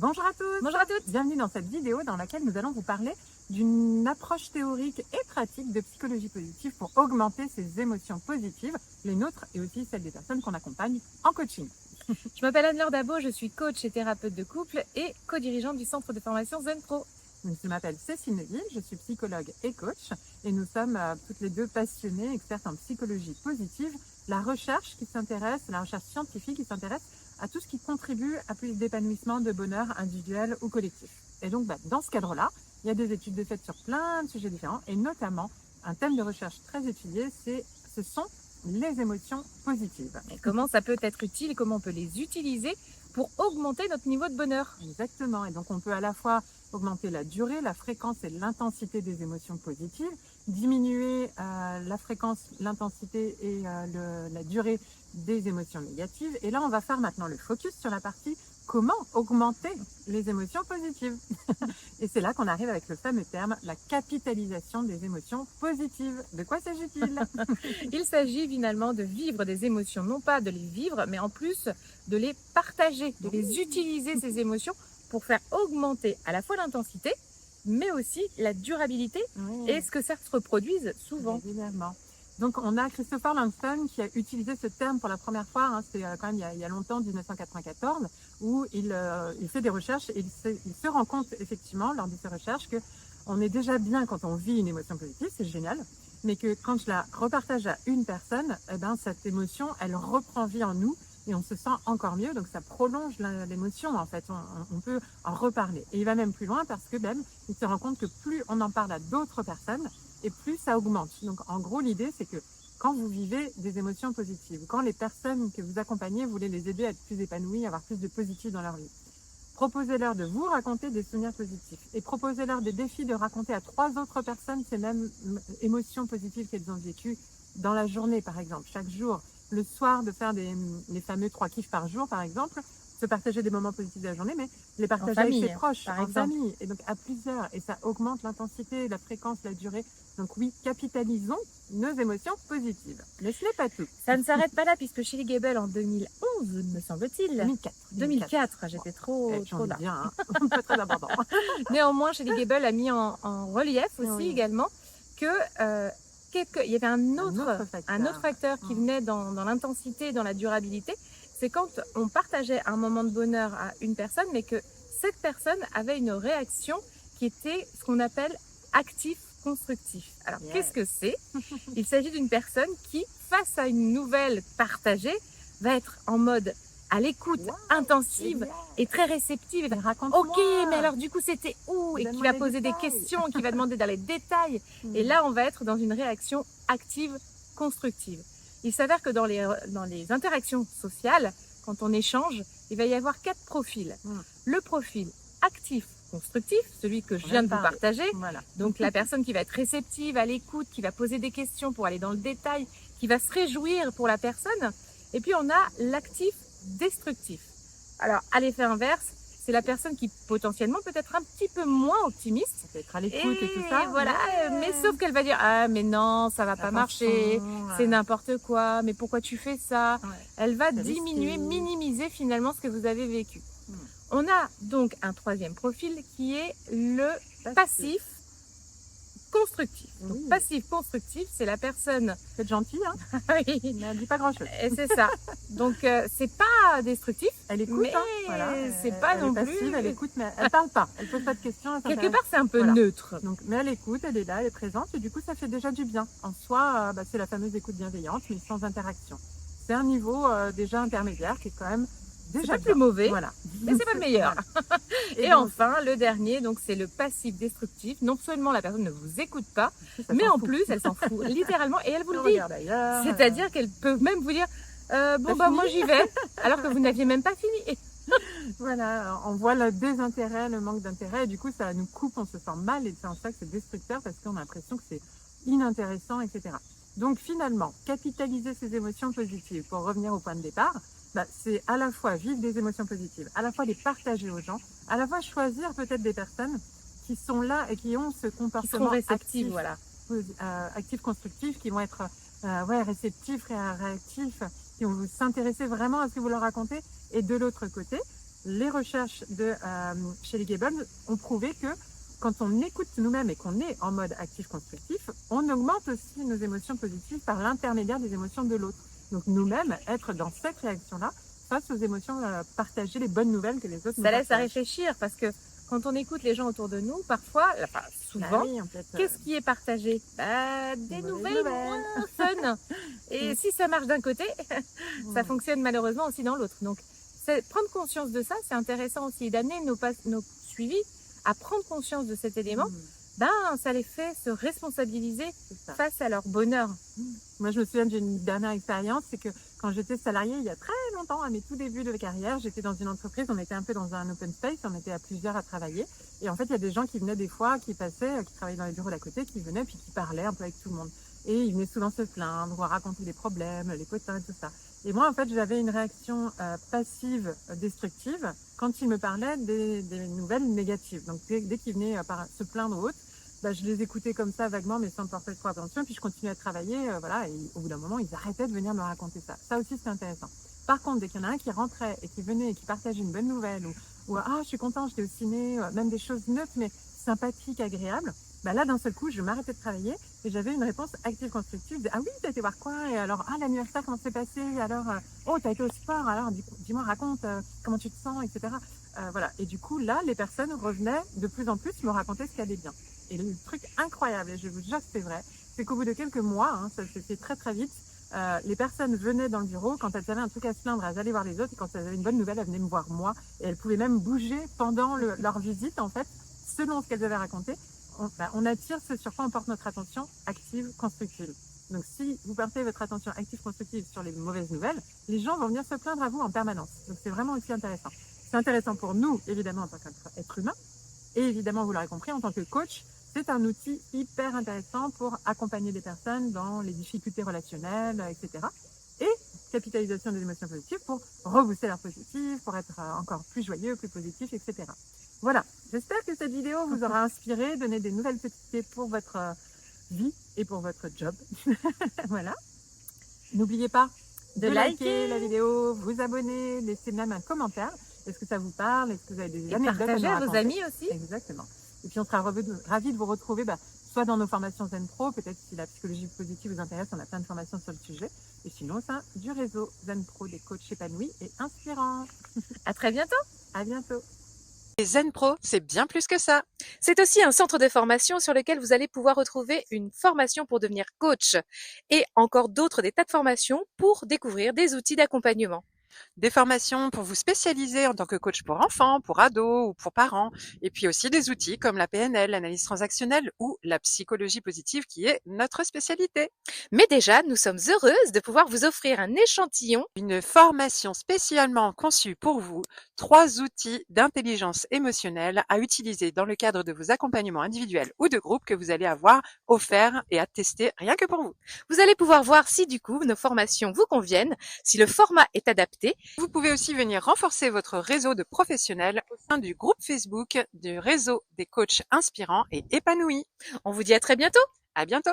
Bonjour à tous. Bonjour à toutes. Bienvenue dans cette vidéo dans laquelle nous allons vous parler d'une approche théorique et pratique de psychologie positive pour augmenter ses émotions positives, les nôtres et aussi celles des personnes qu'on accompagne en coaching. Je m'appelle Anne-Laure Dabo, je suis coach et thérapeute de couple et co-dirigeante du centre de formation Zen Pro. Je m'appelle Cécile Neville, je suis psychologue et coach et nous sommes toutes les deux passionnées, expertes en psychologie positive, la recherche scientifique qui s'intéresse à tout ce qui contribue à plus d'épanouissement, de bonheur individuel ou collectif. Et donc dans ce cadre-là, il y a des études de fait sur plein de sujets différents et notamment un thème de recherche très étudié, ce sont les émotions positives. Et comment ça peut être utile et comment on peut les utiliser pour augmenter notre niveau de bonheur. Exactement, et donc on peut à la fois augmenter la durée, la fréquence et l'intensité des émotions positives, diminuer la fréquence, l'intensité et la durée des émotions négatives. Et là, on va faire maintenant le focus sur la partie comment augmenter les émotions positives. Et c'est là qu'on arrive avec le fameux terme, la capitalisation des émotions positives. De quoi s'agit-il? Il s'agit finalement de vivre des émotions, non pas de les vivre, mais en plus de les partager, de les utiliser ces émotions pour faire augmenter à la fois l'intensité, mais aussi la durabilité et ce que ça se reproduise souvent. Évidemment. Donc on a Christopher Langston qui a utilisé ce terme pour la première fois, c'est quand même il y a longtemps, 1994, où il fait des recherches et il se rend compte effectivement lors de ses recherches que on est déjà bien quand on vit une émotion positive, c'est génial, mais que quand je la repartage à une personne, cette émotion, elle reprend vie en nous et on se sent encore mieux, donc ça prolonge l'émotion en fait, on peut en reparler. Et il va même plus loin parce que même il se rend compte que plus on en parle à d'autres personnes, et plus ça augmente. Donc en gros, l'idée, c'est que quand vous vivez des émotions positives, quand les personnes que vous accompagnez, vous voulez les aider à être plus épanouies, à avoir plus de positif dans leur vie, proposez-leur de vous raconter des souvenirs positifs et proposez-leur des défis de raconter à 3 autres personnes ces mêmes émotions positives qu'elles ont vécues dans la journée, par exemple, chaque jour. Le soir, de faire les fameux 3 kiffs par jour, par exemple, se partager des moments positifs de la journée, mais les partager avec ses proches, en famille, et donc à plusieurs, et ça augmente l'intensité, la fréquence, la durée. Donc oui, capitalisons nos émotions positives. Mais ce n'est pas tout. Ça ne s'arrête pas là, puisque Shelley Gable en 2011, me semble-t-il. 2004, j'étais trop là. Bien, hein. Pas très important. Néanmoins, Shelley Gable a mis en relief aussi également que il y avait un autre facteur qui venait dans l'intensité, dans la durabilité. C'est quand on partageait un moment de bonheur à une personne, mais que cette personne avait une réaction qui était ce qu'on appelle actif-constructif. Alors, qu'est-ce que c'est? Il s'agit d'une personne qui, face à une nouvelle partagée, va être en mode à l'écoute, intensive et très réceptive. Ok, mais alors du coup c'était où? Et qui va poser des questions, qui va demander dans les détails. Et là, on va être dans une réaction active, constructive. Il s'avère que dans les interactions sociales, quand on échange, il va y avoir 4 profils. Le profil actif, constructif, celui que je viens de vous partager. Donc la personne qui va être réceptive, à l'écoute, qui va poser des questions pour aller dans le détail, qui va se réjouir pour la personne. Et puis on a l'actif destructif. Alors à l'effet inverse, c'est la personne qui potentiellement peut être un petit peu moins optimiste. Ça peut être à l'écoute et tout ça. Voilà, mais sauf qu'elle va dire ah mais non, ça va pas marcher, c'est n'importe quoi, mais pourquoi tu fais ça? Elle va diminuer, minimiser finalement ce que vous avez vécu. On a donc un troisième profil qui est le passif constructif. Donc passif constructif, c'est la personne. C'est gentil, hein? Oui. Mais elle dit pas grand-chose. Et c'est ça. Donc c'est pas destructif. Elle écoute, mais c'est pas non passive, plus. Elle écoute, mais elle parle pas. Elle pose pas de questions. Quelque part, c'est un peu neutre. Donc, mais elle écoute, elle est là, elle est présente, et du coup, ça fait déjà du bien. En soi, c'est la fameuse écoute bienveillante, mais sans interaction. C'est un niveau déjà intermédiaire qui est quand même déjà plus mauvais, mais c'est pas le meilleur. Et enfin, le dernier, donc c'est le passif destructif. Non seulement la personne ne vous écoute pas, mais en plus, elle s'en fout littéralement et elle vous le dit. C'est-à-dire qu'elle peut même vous dire moi j'y vais, alors que vous n'aviez même pas fini. Voilà, on voit le désintérêt, le manque d'intérêt, et du coup ça nous coupe, on se sent mal, et c'est en ça que c'est destructeur parce qu'on a l'impression que c'est inintéressant, etc. Donc finalement, capitaliser ses émotions positives, pour revenir au point de départ, c'est à la fois vivre des émotions positives, à la fois les partager aux gens, à la fois choisir peut-être des personnes qui sont là et qui ont ce comportement réceptif, actif, constructif, qui vont être réceptifs, réactifs, qui vont s'intéresser vraiment à ce que vous leur racontez. Et de l'autre côté, les recherches chez les Gables ont prouvé que quand on écoute nous-mêmes et qu'on est en mode actif-constructif, on augmente aussi nos émotions positives par l'intermédiaire des émotions de l'autre. Donc nous-mêmes, être dans cette réaction-là, face aux émotions partagées, les bonnes nouvelles que les autres nous partagent. Ça laisse à réfléchir parce que quand on écoute les gens autour de nous, parfois, souvent, oui, en fait, qu'est-ce qui est partagé? Des nouvelles moins fun. Et si ça marche d'un côté, ça fonctionne malheureusement aussi dans l'autre. Donc, prendre conscience de ça, c'est intéressant aussi, d'amener nos suivis à prendre conscience de cet élément. Ça les fait se responsabiliser face à leur bonheur. Moi, je me souviens d'une dernière expérience, c'est que quand j'étais salariée il y a très longtemps, à mes tout débuts de carrière, j'étais dans une entreprise, on était un peu dans un open space, on était à plusieurs à travailler. Et en fait, il y a des gens qui venaient des fois, qui passaient, qui travaillaient dans les bureaux d'à côté, qui venaient puis qui parlaient un peu avec tout le monde. Et ils venaient souvent se plaindre, ou raconter des problèmes, les potins et tout ça. Et moi, en fait, j'avais une réaction passive, destructive, quand ils me parlaient des nouvelles négatives. Donc, dès qu'ils venaient se plaindre ou autre, je les écoutais comme ça vaguement, mais sans porter trop attention. Puis je continuais à travailler, voilà. Et au bout d'un moment, ils arrêtaient de venir me raconter ça. Ça aussi, c'est intéressant. Par contre, dès qu'il y en a un qui rentrait et qui venait et qui partageait une bonne nouvelle, ou je suis content, j'étais au ciné, même des choses neutres, mais sympathiques, agréables, là, d'un seul coup, je m'arrêtais de travailler et j'avais une réponse active, constructive. Ah oui, t'as été voir quoi? Et alors, l'anniversaire, comment c'est passé? Alors, t'as été au sport, alors, dis-moi, raconte, comment tu te sens, etc. Voilà. Et du coup, là, les personnes revenaient de plus en plus me raconter ce qui allait bien. Et le truc incroyable, et je vous jure que c'est vrai, c'est qu'au bout de quelques mois, ça s'est fait très très vite, les personnes venaient dans le bureau, quand elles avaient un truc à se plaindre, elles allaient voir les autres, et quand elles avaient une bonne nouvelle, elles venaient me voir moi, et elles pouvaient même bouger pendant leur visite, en fait, selon ce qu'elles avaient raconté. On attire ce sur quoi on porte notre attention active, constructive. Donc si vous portez votre attention active, constructive sur les mauvaises nouvelles, les gens vont venir se plaindre à vous en permanence. Donc c'est vraiment aussi intéressant. C'est intéressant pour nous, évidemment, en tant qu'être humain, et évidemment, vous l'aurez compris, en tant que coach, c'est un outil hyper intéressant pour accompagner des personnes dans les difficultés relationnelles, etc. Et capitalisation des émotions positives pour rebooster leur positif, pour être encore plus joyeux, plus positif, etc. Voilà, j'espère que cette vidéo vous aura inspiré, donné des nouvelles petites idées pour votre vie et pour votre job. Voilà. N'oubliez pas de liker la vidéo, vous abonner, laisser même un commentaire. Est-ce que ça vous parle? Est-ce que vous avez des anecdotes à partager nous à vos raconter? amis aussi. Exactement. Et puis on sera ravis de vous retrouver, soit dans nos formations Zen Pro, peut-être si la psychologie positive vous intéresse, on a plein de formations sur le sujet. Et sinon, au sein du réseau Zen Pro des coachs épanouis et inspirants. À très bientôt. À bientôt. Et Zen Pro, c'est bien plus que ça. C'est aussi un centre de formation sur lequel vous allez pouvoir retrouver une formation pour devenir coach et encore d'autres des tas de formations pour découvrir des outils d'accompagnement. Des formations pour vous spécialiser en tant que coach pour enfants, pour ados ou pour parents. Et puis aussi des outils comme la PNL, l'analyse transactionnelle ou la psychologie positive qui est notre spécialité. Mais déjà, nous sommes heureuses de pouvoir vous offrir un échantillon. Une formation spécialement conçue pour vous. 3 outils d'intelligence émotionnelle à utiliser dans le cadre de vos accompagnements individuels ou de groupe que vous allez avoir offerts et à tester rien que pour vous. Vous allez pouvoir voir si du coup nos formations vous conviennent, si le format est adapté. Vous pouvez aussi venir renforcer votre réseau de professionnels au sein du groupe Facebook du réseau des coachs inspirants et épanouis. On vous dit à très bientôt. À bientôt.